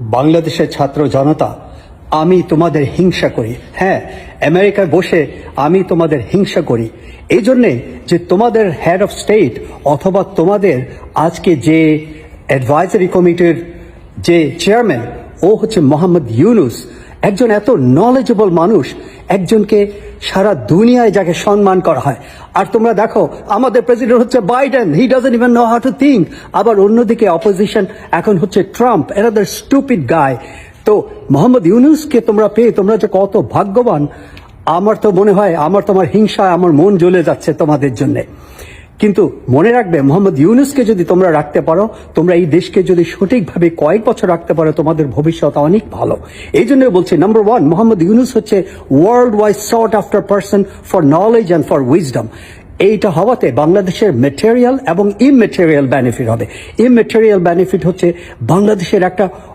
বাংলাদেশের ছাত্র জনতা, আমি তোমাদের হিংসা করি। হ্যাঁ, আমেরিকায় বসে আমি তোমাদের হিংসা করি এই জন্যে যে তোমাদের হেড অফ স্টেট অথবা তোমাদের আজকে যে অ্যাডভাইজারি কমিটির যে চেয়ারম্যান, ও হচ্ছে মোহাম্মদ ইউনুস, একজন এত নলেজেবল মানুষ, একজনকে সারা দুনিয়ায় যাকে সম্মান করা হয়। আর তোমরা দেখো আমাদের প্রেসিডেন্ট হচ্ছে Biden, he doesn't even know how to think. আবার অন্যদিকে অপোজিশন এখন হচ্ছে ট্রাম্প, অ্যানাদার স্টুপিড গায়। তো মোহাম্মদ ইউনুসকে তোমরা পেয়ে তোমরা যে কত ভাগ্যবান, আমার তো মনে হয় আমার তোমার হিংসায় আমার মন জ্বলে যাচ্ছে তোমাদের জন্যে। কিন্তু মনে রাখবে, মোহাম্মদ ইউনুসকে যদি তোমরা রাখতে পারো, তোমরা এই দেশকে যদি সঠিকভাবে কয়েক বছর রাখতে পারো, তোমাদের ভবিষ্যৎ অনেক ভালো। এই জন্য বলছি, নাম্বার ওয়ান, মোহাম্মদ ইউনুস হচ্ছে world wide sort after person for knowledge and for wisdom. এইটা হওয়াতে বাংলাদেশের ম্যাটেরিয়াল এবং ইমম্যাটেরিয়াল বেনিফিট হবে। ইমম্যাটেরিয়াল বেনিফিট হচ্ছে বাংলাদেশের একটা